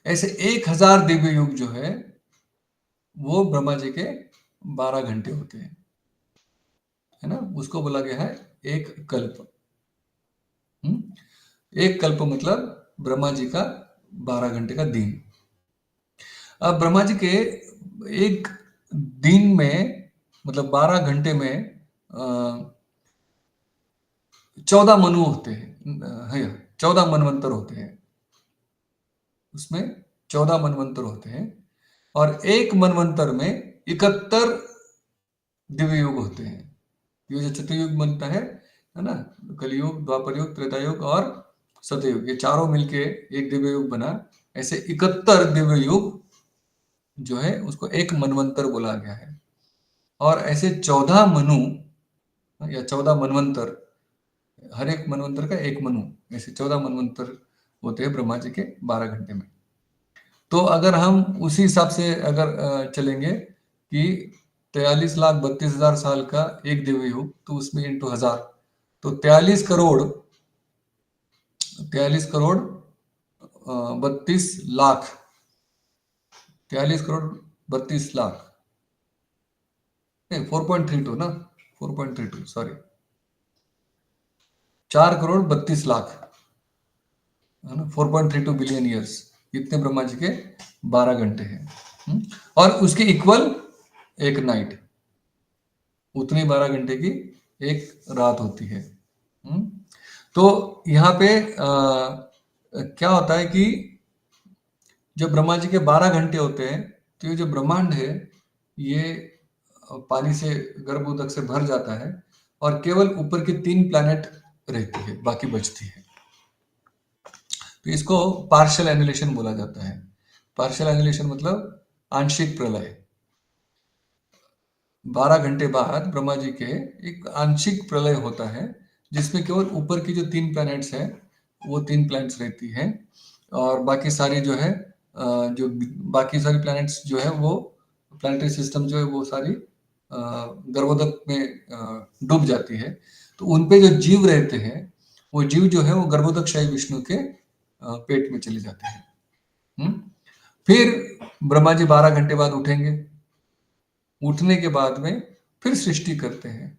ऐसे 1,000 दिव्य युग जो है वो ब्रह्मा जी के 12 घंटे होते हैं, है ना। उसको बोला गया है एक कल्प। एक कल्प मतलब ब्रह्मा जी का 12 घंटे का दिन। अब ब्रह्मा जी के एक दिन में मतलब 12 घंटे में 14 मनु होते हैं, 14 मनवंतर होते हैं। उसमें 14 मनवंतर होते हैं और एक मनवंतर में 71 दिव्य युग होते हैं। ये जो चतुर्युग बनता है ना, कलयुग, द्वापर युग, त्रेता युग और सतयुग, ये चारों मिलके एक दिव्य युग बना। ऐसे 71 दिव्य युग जो है उसको एक मनवंतर बोला गया है। और ऐसे 14 मनु या 14 मनवंतर, हर एक मनवंतर का एक मनु, ऐसे 14 मनवंतर होते हैं ब्रह्मा जी के 12 घंटे में। तो अगर हम उसी हिसाब से अगर चलेंगे कि 43,32,000 साल का एक दिव्य युग, तो उसमें इंटू 1000, तो 43 करोड़ 32 लाख, 43 करोड़ 32 लाख, नहीं 4.32 ना, 4.32 सॉरी, 4 करोड़ 32 लाख, है ना, 4.32 बिलियन ईयर्स, इतने ब्रह्मा जी के 12 घंटे हैं। और उसके इक्वल एक नाइट, उतनी 12 घंटे की एक रात होती है। तो यहाँ पे क्या होता है कि जब ब्रह्मा जी के 12 घंटे होते हैं तो ये जो ब्रह्मांड है ये पानी से, गर्भोदक से भर जाता है और केवल ऊपर के 3 प्लैनेट रहती है, बाकी बचती है। तो इसको पार्शियल एनिलेशन बोला जाता है। पार्शियल एनिलेशन मतलब आंशिक प्रलय। 12 घंटे बाद ब्रह्मा जी के एक आंशिक प्रलय होता है जिसमें केवल ऊपर की जो 3 प्लैनेट्स हैं वो 3 प्लैनेट्स रहती हैं और बाकी सारी जो है जो बाकी सारी प्लैनेट्स जो है वो प्लैनेटरी सिस्टम जो है वो सारी गर्भोदक में डूब जाती है। तो उन पे जो जीव रहते हैं वो जीव जो है वो गर्भोदकशाही विष्णु के पेट में चले जाते हैं। फिर ब्रह्मा जी 12 घंटे बाद उठेंगे। उठने के बाद में फिर सृष्टि करते हैं,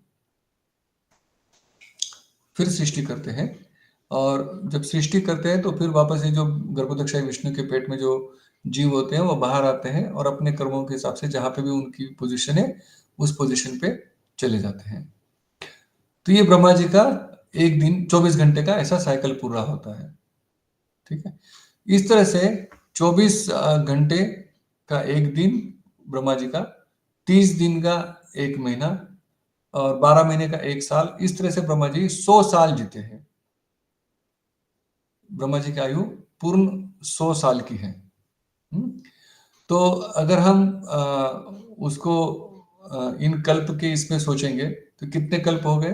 फिर सृष्टि करते हैं। और जब सृष्टि करते हैं तो फिर वापस ये जो गर्भोदकशाही विष्णु के पेट में जो जीव होते हैं वो बाहर आते हैं और अपने कर्मों के हिसाब से जहां पे भी उनकी पोजीशन है उस पोजीशन पे चले जाते हैं। तो ये ब्रह्मा जी का एक दिन 24 घंटे का ऐसा साइकिल पूरा होता है। ठीक है, इस तरह से 24 घंटे का एक दिन ब्रह्मा जी का, 30 दिन का एक महीना और 12 महीने का एक साल, इस तरह से ब्रह्मा जी 100 साल जीते हैं। ब्रह्मा जी की आयु पूर्ण 100 साल की है। तो अगर हम उसको इन कल्प के इसमें सोचेंगे तो कितने कल्प हो गए?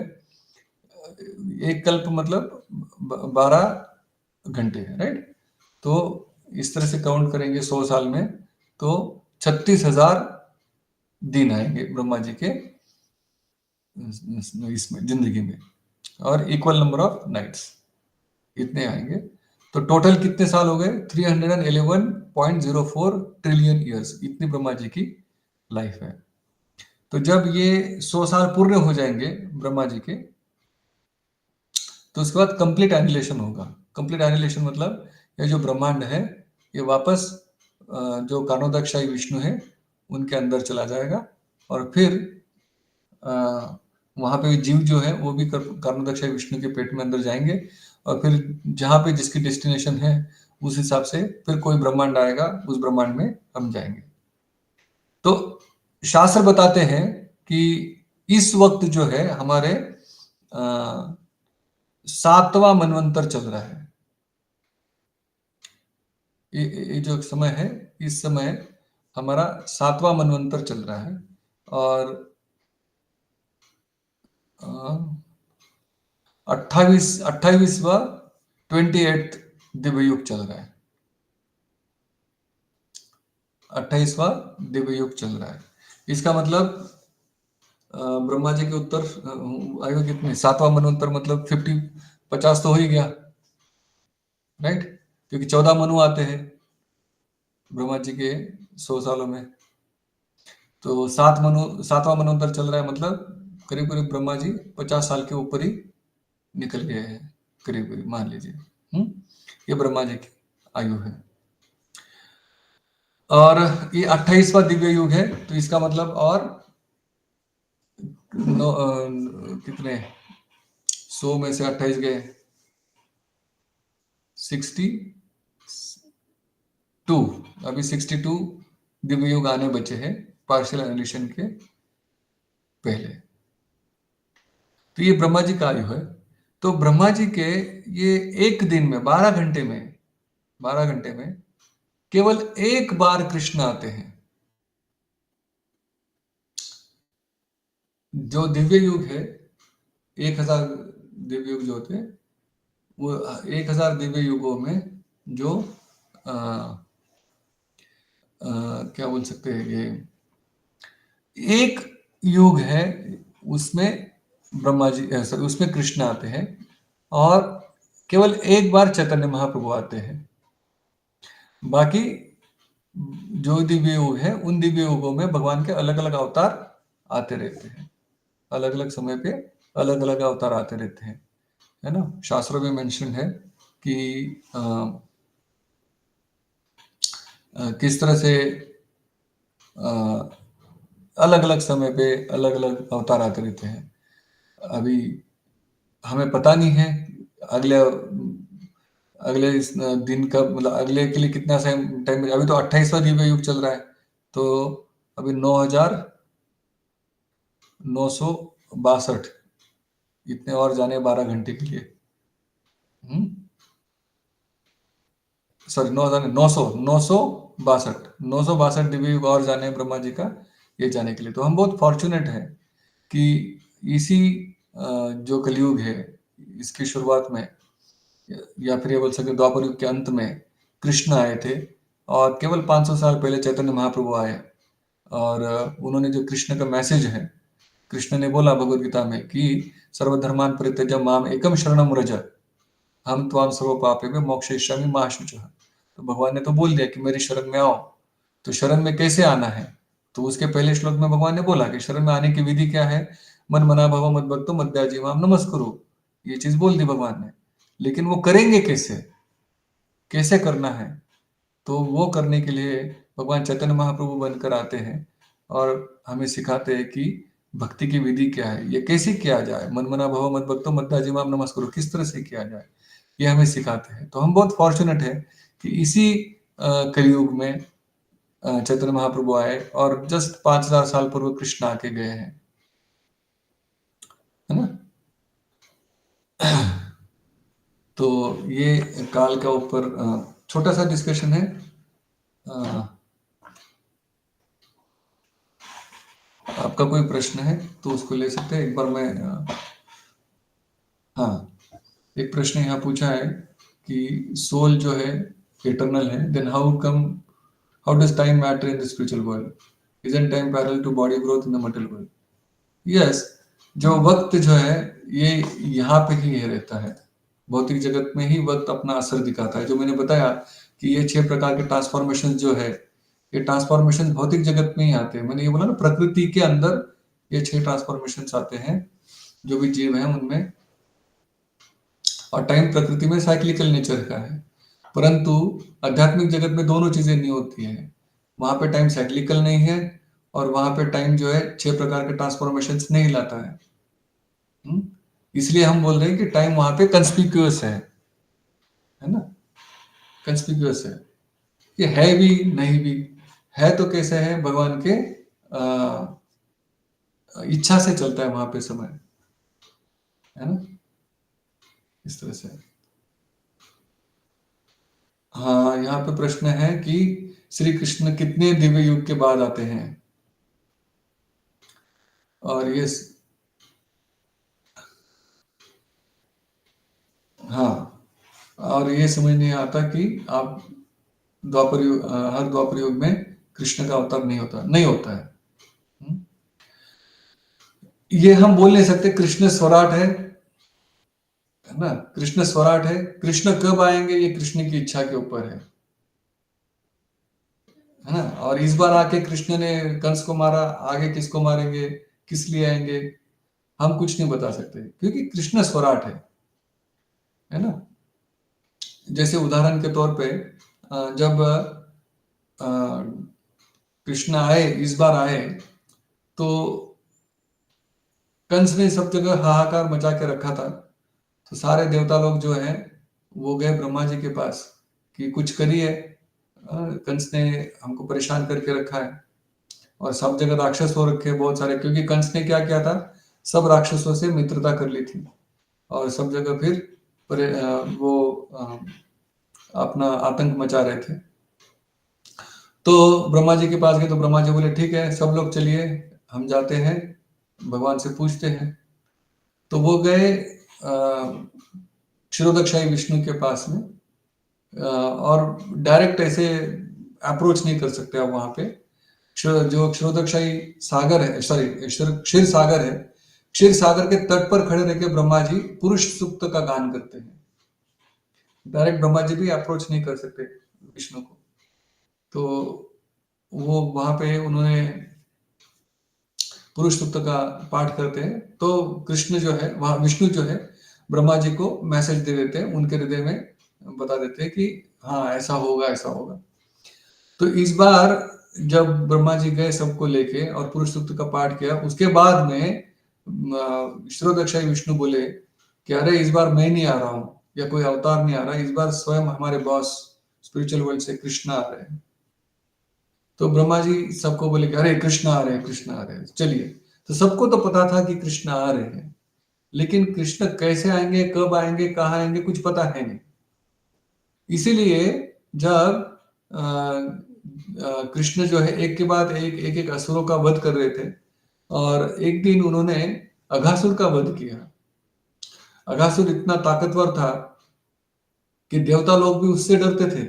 एक कल्प मतलब 12 घंटे, राइट। तो इस तरह से काउंट करेंगे 100 साल में तो 36,000 दिन आएंगे ब्रह्मा जी के इसमें जिंदगी में, और इक्वल नंबर ऑफ नाइट्स, इतने आएंगे। तो टोटल कितने साल हो गए? 311.04 ट्रिलियन ईयर्स, इतनी ब्रह्मा जी की लाइफ है। तो जब ये 100 साल पूर्ण हो जाएंगे ब्रह्मा जी के, तो उसके बाद कंप्लीट एनिहिलेशन होगा। कंप्लीट एनिहिलेशन मतलब ये जो ब्रह्मांड है ये वापस जो कारणोदकशाही विष्णु है उनके अंदर चला जाएगा, और फिर वहां पे जीव जो है वो भी कारणोदकशाही विष्णु के पेट में अंदर जाएंगे, और फिर जहां पे जिसकी डेस्टिनेशन है उस हिसाब से फिर कोई ब्रह्मांड आएगा, उस ब्रह्मांड में हम जाएंगे। तो शास्त्र बताते हैं कि इस वक्त जो है हमारे 7वां मनवंतर चल रहा है। ये जो समय है, इस समय हमारा 7वां मनवंतर चल रहा है, और 28वां 28th दिव्य युग चल रहा है। 28वां दिव्य युग चल रहा है। इसका मतलब ब्रह्मा जी के उत्तर आयु कितने? 7वां मनवंतर मतलब 50 तो हो ही गया, राइट? क्योंकि 14 मनु आते हैं ब्रह्मा जी के 100 सालों में। तो 7वां मनवंतर चल रहा है, मतलब करीब करीब ब्रह्मा जी 50 साल के ऊपर ही निकल गए हैं, करीब करीब मान लीजिए। ये ब्रह्मा जी की आयु है। और ये 28वां दिव्य युग है, तो इसका मतलब और कितने? 100 में से 28 गए, 62। अभी 62 दिव्य युग आने बचे हैं पार्शियल एनिहिलेशन के पहले। तो ये ब्रह्मा जी का आयु है। तो ब्रह्मा जी के ये एक दिन में 12 घंटे में केवल एक बार कृष्ण आते हैं। जो दिव्य युग है, 1000 दिव्य युग जो होते हैं, वो 1000 दिव्य युगों में जो आ, क्या बोल सकते हैं, ये एक युग है, उसमें ब्रह्मा जी उसमें कृष्ण आते हैं, और केवल एक बार चैतन्य महाप्रभु आते हैं। बाकी जो दिव्य युग है उन दिव्य युगों में भगवान के अलग अलग अवतार आते रहते हैं, अलग अलग समय पे अलग अलग अवतार आते रहते हैं, है ना? शास्त्रों में मेंशन है कि किस तरह से अलग अलग समय पे अलग अलग अवतार आते रहते हैं। अभी हमें पता नहीं है अगले अगले इस दिन का, मतलब अगले के लिए कितना टाइम। अभी तो 28वां दिव्य युग चल रहा है, तो अभी 9962 इतने और जाने 12 घंटे के लिए। सॉरी, 962 दिव्य युग और जाने हैं ब्रह्मा जी का ये जाने के लिए। तो हम बहुत फॉर्चुनेट हैं कि इसी जो कलयुग है इसकी शुरुआत में, या फिर ये बोल सकते द्वापर युग के अंत में कृष्ण आए थे, और केवल 500 साल पहले चैतन्य महाप्रभु आए, और उन्होंने जो कृष्ण का मैसेज है, कृष्ण ने बोला भगवद गीता में कि सर्वधर्मान परित्यज्य माम एकम शरणम व्रज हम त्वाम सर्व पापेभ्यो मोक्षयिष्यामि मा शुचः। तो भगवान ने तो बोल दिया कि मेरी शरण में आओ। तो शरण में कैसे आना है? तो उसके पहले श्लोक में भगवान ने बोला कि शरण में आने की विधि क्या है? मन मना भव मद भक्तो मद्याजी माम नमस्कुरु। ये चीज बोल दी भगवान ने, लेकिन वो करेंगे कैसे, कैसे करना है? तो वो करने के लिए भगवान चैतन्य महाप्रभु बनकर आते हैं, और हमें सिखाते हैं कि भक्ति की विधि क्या है, ये कैसे किया जाए, मन मना भव मद भक्तो मद्याजी माम नमस्कुरु किस तरह से किया जाए, ये हमें सिखाते हैं। तो हम बहुत फॉर्चुनेट है कि इसी कलयुग में चैतन्य महाप्रभु आए, और जस्ट 5000 साल पूर्व कृष्ण आके गए हैं, है ना? तो ये काल का ऊपर छोटा सा डिस्कशन है। आपका कोई प्रश्न है तो उसको ले सकते हैं। एक बार मैं हाँ, एक प्रश्न यहाँ पूछा है कि सोल जो है इटर्नल है, then how does time matter in the spiritual world? Isn't time parallel to body growth in the material world? Yes, जो वक्त जो है ये यहाँ पे ही है रहता है, भौतिक जगत में ही वक्त अपना असर दिखाता है। जो मैंने बताया कि ये 6 प्रकार के ट्रांसफॉर्मेशन जो है, ये ट्रांसफॉर्मेशन भौतिक जगत में ही आते हैं। मैंने ये बोला ना, प्रकृति के अंदर ये 6 ट्रांसफॉर्मेशन आते हैं जो भी जीव है उनमें। और टाइम प्रकृति में साइक्लिकल नेचर का है, परंतु आध्यात्मिक जगत में दोनों चीजें नहीं होती हैं। वहां पे टाइम साइक्लिकल नहीं है और वहां पे टाइम जो है 6 प्रकार के ट्रांसफॉर्मेशन नहीं लाता है। इसलिए हम बोल रहे हैं कि टाइम वहां पे कंस्पिक्यूअस है ना, कंस्पिक्यूअस है। ये है भी नहीं भी है, तो कैसे है, भगवान के इच्छा से चलता है वहां पे समय, है ना, इस तरह से। हाँ, यहाँ पे प्रश्न है कि श्री कृष्ण कितने दिव्य युग के बाद आते हैं, और ये हाँ, और ये समझ नहीं आता कि आप द्वापर युग, हर द्वापर युग में कृष्ण का अवतार नहीं होता है। हम्म? ये हम बोल नहीं सकते कृष्ण स्वराट है ना, कृष्ण स्वराट है। कृष्ण कब आएंगे ये कृष्ण की इच्छा के ऊपर है ना। और इस बार आके कृष्ण ने कंस को मारा, आगे किसको मारेंगे, किस लिए आएंगे, हम कुछ नहीं बता सकते, क्योंकि कृष्ण स्वराट है ना। जैसे उदाहरण के तौर पे जब कृष्ण आए, इस बार आए, तो कंस ने सब जगह हाहाकार मचा के रखा था। तो सारे देवता लोग जो हैं वो गए ब्रह्मा जी के पास कि कुछ करिए, कंस ने हमको परेशान करके रखा है। और सब जगह राक्षस हो रखे बहुत सारे, क्योंकि कंस ने क्या किया था, सब राक्षसों से मित्रता कर ली थी, और सब जगह फिर वो अपना आतंक मचा रहे थे। तो ब्रह्मा जी के पास गए, तो ब्रह्मा जी बोले ठीक है सब लोग चलिए, हम जाते हैं भगवान से पूछते हैं। तो वो गए क्षीरोदक्षाई विष्णु के पास में, और डायरेक्ट ऐसे अप्रोच नहीं कर सकते आप वहां पे। जो क्षीरोदक्षाई सागर है, सॉरी क्षीर सागर है, क्षीर सागर के तट पर खड़े रहकर ब्रह्मा जी पुरुष सूक्त का गान करते हैं। डायरेक्ट ब्रह्मा जी भी अप्रोच नहीं कर सकते विष्णु को। तो वो वहां पे उन्होंने पुरुष सूक्त का पाठ करते हैं, तो कृष्ण जो है वहां, विष्णु जो है ब्रह्मा जी को मैसेज दे देते हैं, उनके हृदय में बता देते हैं कि हाँ ऐसा होगा ऐसा होगा। तो इस बार जब ब्रह्मा जी गए सबको लेके और पुरुष सूक्त का पाठ किया, उसके बाद में क्षीरोदक्षाई विष्णु बोले कि अरे इस बार मैं नहीं आ रहा हूँ, या कोई अवतार नहीं आ रहा, इस बार स्वयं हमारे बॉस स्पिरिचुअल वर्ल्ड से कृष्ण आ रहे हैं। तो ब्रह्मा जी सबको बोले कि अरे कृष्ण आ रहे हैं, कृष्ण आ रहे हैं, चलिए। तो सबको तो पता था कि कृष्ण आ रहे हैं, लेकिन कृष्ण कैसे आएंगे, कब आएंगे, कहाँ आएंगे, कुछ पता है नहीं। इसीलिए जब कृष्ण जो है एक के बाद एक एक असुरों का वध कर रहे थे, और एक दिन उन्होंने अघासुर का वध किया। अघासुर इतना ताकतवर था कि देवता लोग भी उससे डरते थे।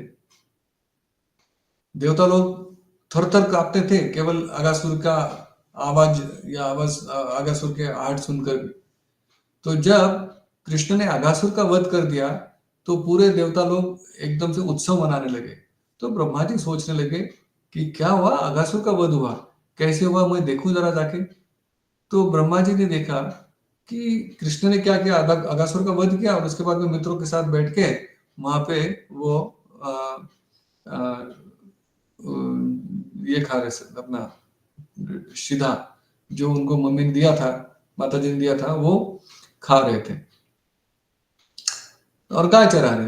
देवता लोग थर थर कांपते थे केवल अघासुर का आवाज, या आवाज अघासुर के आहट सुनकर भी। तो जब कृष्ण ने अघासुर का वध कर दिया, तो पूरे देवता लोग एकदम से उत्सव मनाने लगे। तो ब्रह्मा जी सोचने लगे कि क्या हुआ, अघासुर का वध हुआ, कैसे हुआ, मैं देखूं जरा जाके। तो ब्रह्मा जी ने देखा कि कृष्ण ने क्या किया, अघासुर का वध किया, और उसके बाद में मित्रों के साथ बैठ के वहां पे वो आ, आ, ये खा रहे थे अपना सीधा, जो उनको मम्मी ने दिया था, माता जी ने दिया था, वो खा रहे थे और गाय चरा रहे।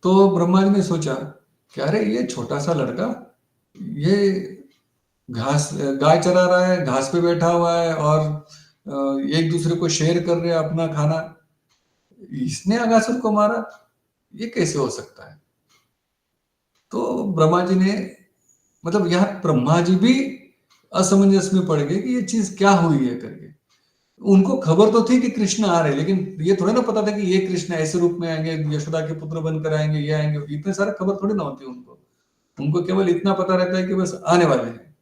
तो ब्रह्मा जी ने सोचा कि अरे ये छोटा सा लड़का, ये घास गाय चरा रहा है, घास पे बैठा हुआ है, और एक दूसरे को शेयर कर रहे हैं अपना खाना, इसने अगासुर को मारा, ये कैसे हो सकता है। तो ब्रह्मा जी ने, मतलब यहाँ ब्रह्मा जी भी असमंजस में पड़ गए कि ये चीज क्या हुई है करके। उनको खबर तो थी कि कृष्ण आ रहे, लेकिन ये थोड़ा ना पता था कि ये कृष्ण ऐसे रूप में आएंगे, यशोदा के पुत्र बनकर आएंगे, ये आएंगे, इतने सारे खबर थोड़ी ना होती उनको। उनको केवल इतना पता रहता है कि बस आने वाले हैं।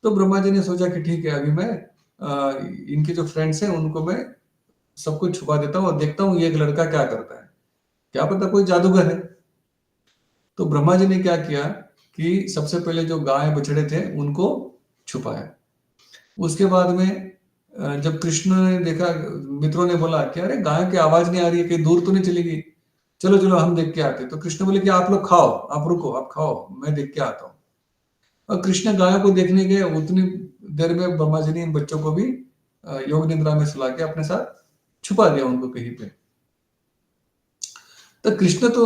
तो ब्रह्मा जी ने सोचा कि ठीक है, अभी मैं इनके जो फ्रेंड्स हैं उनको मैं सब कुछ छुपा देता हूँ और देखता हूँ ये एक लड़का क्या करता है, क्या पता कोई जादूगर है। तो ब्रह्मा जी ने क्या किया कि सबसे पहले जो गाय बछड़े थे उनको छुपाया। उसके बाद में जब कृष्ण ने देखा, मित्रों ने बोला कि अरे गाय की आवाज नहीं आ रही है, कहीं दूर तो नहीं चली गई, चलो चलो हम देख के आते। तो कृष्ण बोले कि आप लोग खाओ, आप रुको, आप खाओ, मैं देख के आता हूँ। और कृष्ण गाय को देखने गए, उतनी देर में ब्रह्मा जी ने इन बच्चों को भी योग निद्रा में सुला के अपने साथ छुपा दिया उनको कहीं पे। तो कृष्ण तो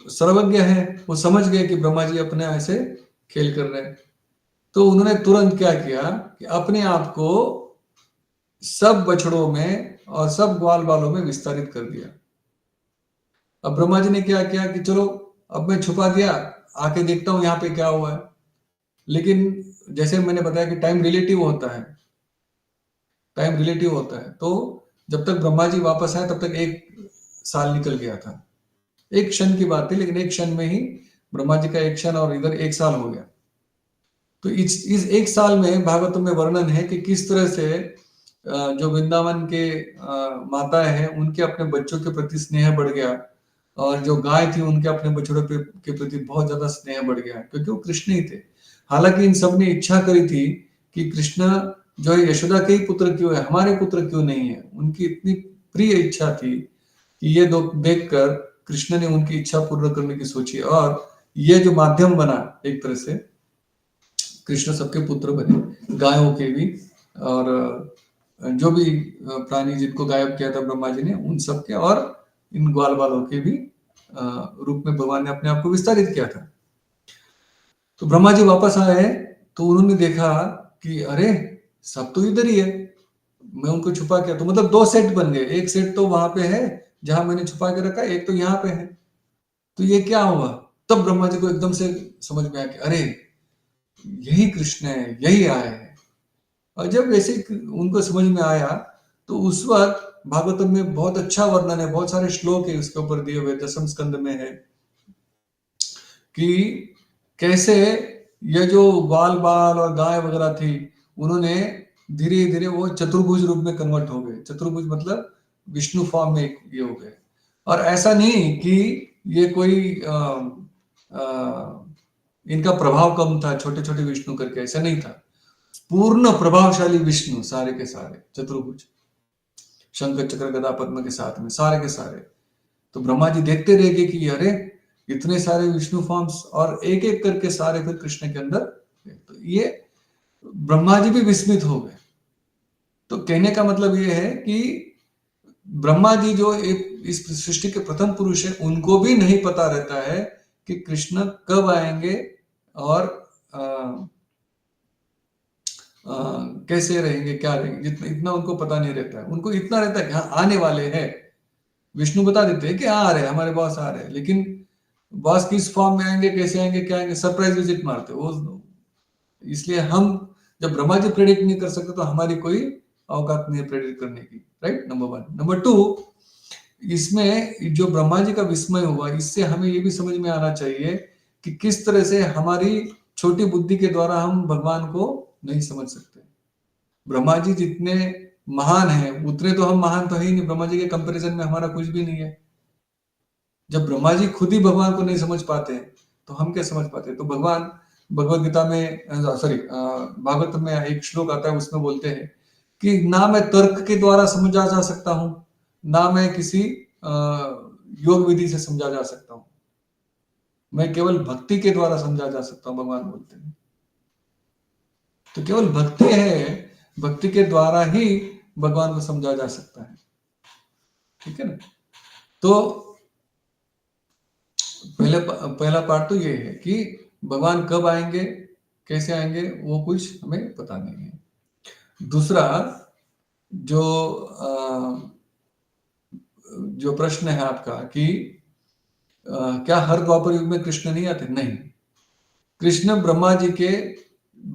सर्वज्ञ है, वो समझ गए कि ब्रह्मा जी अपने ऐसे खेल कर रहे हैं। तो उन्होंने तुरंत क्या किया कि अपने आप को सब बछड़ों में और सब ग्वाल बालों में विस्तारित कर दिया। अब ब्रह्मा जी ने क्या किया कि चलो अब मैं छुपा दिया, आके देखता हूं यहाँ पे क्या हुआ है। लेकिन जैसे मैंने बताया कि टाइम रिलेटिव होता है, टाइम रिलेटिव होता है। तो जब तक ब्रह्मा जी वापस आए तब तक 1 साल निकल गया था। एक क्षण की बात थी, लेकिन एक क्षण में ही ब्रह्मा जी का एक क्षण और इधर 1 साल हो गया। तो इस 1 साल में भागवत में वर्णन है कि किस तरह से जो वृंदावन के माता है उनके अपने बच्चों के प्रति स्नेह बढ़ गया, और जो गाय थी उनके अपने बछड़ों के प्रति बहुत ज्यादा स्नेह बढ़ गया, क्योंकि वो कृष्ण ही थे। हालांकि इन सब ने इच्छा करी थी कि कृष्ण जो है यशोदा के ही पुत्र क्यों है, हमारे पुत्र क्यों नहीं है। उनकी इतनी प्रिय इच्छा थी कि ये देखकर कृष्ण ने उनकी इच्छा पूर्ण करने की सोची, और ये जो माध्यम बना एक तरह से, कृष्ण सबके पुत्र बने, गायों के भी, और जो भी प्राणी जिनको गायब किया था ब्रह्मा जी ने उन सब के, और इन ग्वाल बालों के भी रूप में भगवान ने अपने आप को विस्तारित किया था। तो ब्रह्मा जी वापस आए तो उन्होंने देखा कि अरे सब तो इधर ही है, मैं उनको छुपा किया। तो मतलब 2 सेट बन गए, एक सेट तो वहां पे है जहां मैंने छुपा के रखा, एक तो यहाँ पे है। तो ये क्या हुआ? तब ब्रह्मा जी को एकदम से समझ में आया कि अरे यही कृष्ण है, यही आए हैं। और जब वैसे उनको समझ में आया तो उस वक्त भागवतम में बहुत अच्छा वर्णन है, बहुत सारे श्लोक है उसके ऊपर दिए हुए, 10वें स्कंद में है कि कैसे ये जो ग्वाल बाल और गाय वगैरह थी उन्होंने धीरे धीरे वो चतुर्भुज रूप में कन्वर्ट हो गए। चतुर्भुज मतलब विष्णु फॉर्म में ये हो गए। और ऐसा नहीं कि ये कोई इनका प्रभाव कम था, छोटे छोटे विष्णु करके, ऐसा नहीं था। पूर्ण प्रभावशाली विष्णु सारे के सारे चतुर्भुज, शंकर चक्र गदा पद्म के साथ में सारे के सारे। तो ब्रह्मा जी देखते रह गए कि अरे इतने सारे विष्णु फॉर्म्स, और एक एक करके सारे फिर कृष्ण के अंदर। तो ये ब्रह्मा जी भी विस्मित हो गए। तो कहने का मतलब ये है कि ब्रह्मा जी जो इस सृष्टि के प्रथम पुरुष है, उनको भी नहीं पता रहता है कि कृष्ण कब आएंगे और कैसे रहेंगे, क्या रहेंगे। जितना इतना उनको पता नहीं रहता है। उनको इतना रहता है कि हाँ आने वाले हैं। विष्णु बता देते हैं कि हाँ आ रहे हैं, हमारे बॉस आ रहे हैं, लेकिन बॉस किस फॉर्म में आएंगे, कैसे आएंगे, क्या आएंगे, सरप्राइज विजिट मारते वो। इसलिए हम जब ब्रह्मा जी प्रेडिक्ट नहीं कर सकते तो हमारी कोई औकात नहीं है प्रेडिक्ट करने की। Right, number 1। नंबर 2, इसमें जो ब्रह्मा जी का विस्मय हुआ, इससे हमें ये भी समझ में आना चाहिए कि किस तरह से हमारी छोटी बुद्धि के द्वारा हम भगवान को नहीं समझ सकते। ब्रह्मा जी जितने महान हैं उतने तो हम महान तो है ही नहीं। ब्रह्मा जी के कंपैरिजन में हमारा कुछ भी नहीं है। जब ब्रह्मा जी खुद ही भगवान को नहीं समझ पाते तो हम क्या समझ पाते। तो भगवान भगवत गीता में, सॉरी भागवत में एक श्लोक आता है, उसमें बोलते हैं कि ना मैं तर्क के द्वारा समझा जा सकता हूँ, ना मैं किसी योग विधि से समझा जा सकता हूँ, मैं केवल भक्ति के द्वारा समझा जा सकता हूँ, भगवान बोलते हैं। तो केवल भक्ति है, भक्ति के द्वारा ही भगवान को समझा जा सकता है। ठीक है ना। तो पहला पार्ट तो ये है कि भगवान कब आएंगे, कैसे आएंगे, वो कुछ हमें पता नहीं है। दूसरा जो जो प्रश्न है आपका कि क्या हर द्वापर युग में कृष्ण नहीं आते? नहीं, कृष्ण ब्रह्मा जी के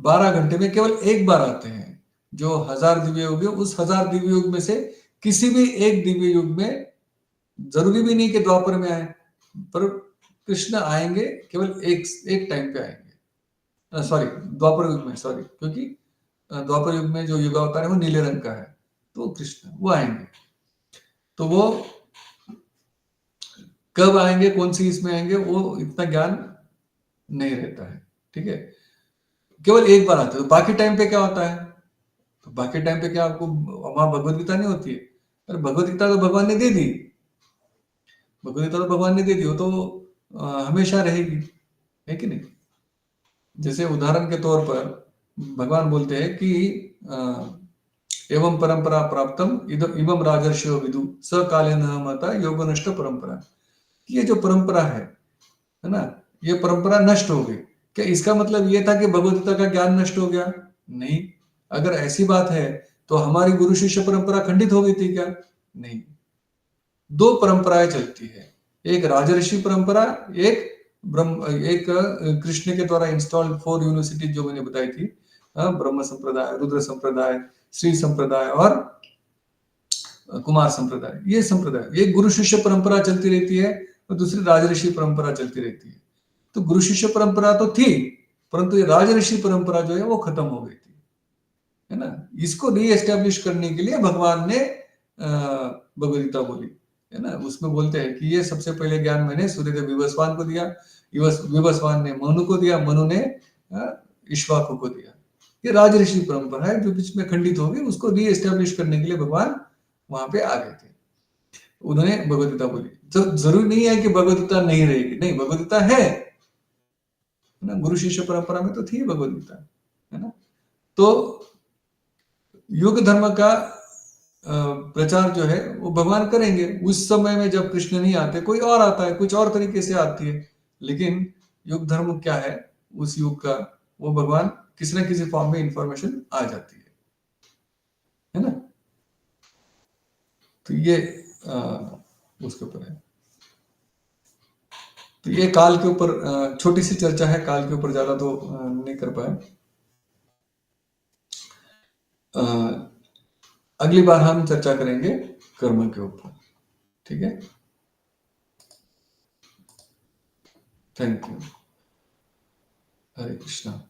12 घंटे में केवल एक बार आते हैं। जो 1000 दिव्य युग है, उस 1000 दिव्य युग में से किसी भी एक दिव्य युग में, जरूरी भी नहीं कि द्वापर में आए, पर कृष्ण आएंगे केवल एक टाइम पे आएंगे। सॉरी, द्वापर युग में, सॉरी, क्योंकि द्वापर युग में जो युगावतार है वो नीले रंग का है, तो कृष्ण वो आएंगे। तो वो कब आएंगे, कौन सी इसमें आएंगे, वो इतना ज्ञान नहीं रहता है, ठीक है। केवल एक बार आते हैं। तो बाकी टाइम पे क्या होता है, तो बाकी टाइम पे क्या आपको वहां भगवत गीता नहीं होती है? अरे भगवत गीता तो भगवान ने दे दी, भगवत गीता तो भगवान ने दे दी, वो तो हमेशा रहेगी, है कि नहीं। जैसे उदाहरण के तौर पर भगवान बोलते हैं कि एवं परंपरा प्राप्तम इमं राजर्षियो विदु स काले न मता योग नष्ट परंपरा। ये जो परंपरा है ना, ये परंपरा नष्ट हो गई। क्या इसका मतलब ये था कि भगवत गीता का ज्ञान नष्ट हो गया? नहीं। अगर ऐसी बात है तो हमारी गुरु शिष्य परंपरा खंडित हो गई थी क्या? नहीं। दो परंपराएं चलती है, एक राजर्षि परंपरा, एक एक कृष्ण के द्वारा इंस्टॉल्ड 4 यूनिवर्सिटी जो मैंने बताई थी, ब्रह्म संप्रदाय, रुद्र संप्रदाय, श्री संप्रदाय और कुमार संप्रदाय। ये संप्रदाय, एक गुरु शिष्य परंपरा चलती रहती है और दूसरी राजऋषि परंपरा चलती रहती है। तो गुरु शिष्य परंपरा तो थी, परंतु ये राजऋषि परंपरा जो है वो खत्म हो गई थी, है ना। इसको री एस्टेब्लिश करने के लिए भगवान ने भगवद गीता बोली, है ना। उसमें बोलते हैं कि ये सबसे पहले ज्ञान मैंने सूर्यदेव विवस्वान को दिया, विवस्वान ने मनु को दिया, मनु ने इक्ष्वाकु को दिया। ये राजऋषि परंपरा है जो बीच में खंडित हो गई, उसको री एस्टेब्लिश करने के लिए भगवान वहां पे आ गए थे, उन्होंने भगवद गीता बोली। तो जरूरी नहीं है कि भगवद गीता नहीं रहेगी, नहीं, भगवद गीता है ना, गुरु शिष्य परंपरा में तो थी भगवद गीता, है ना। तो युग धर्म का प्रचार जो है वो भगवान करेंगे। उस समय में जब कृष्ण नहीं आते, कोई और आता है, कुछ और तरीके से आती है, लेकिन युग धर्म क्या है उस युग का, वो भगवान किसी न किसी फॉर्म में इंफॉर्मेशन आ जाती है ना। तो ये उसके ऊपर है। तो ये काल के ऊपर छोटी सी चर्चा है, काल के ऊपर ज्यादा तो नहीं कर पाए। अगली बार हम चर्चा करेंगे कर्म के ऊपर, ठीक है। Thank you. हरे कृष्णा।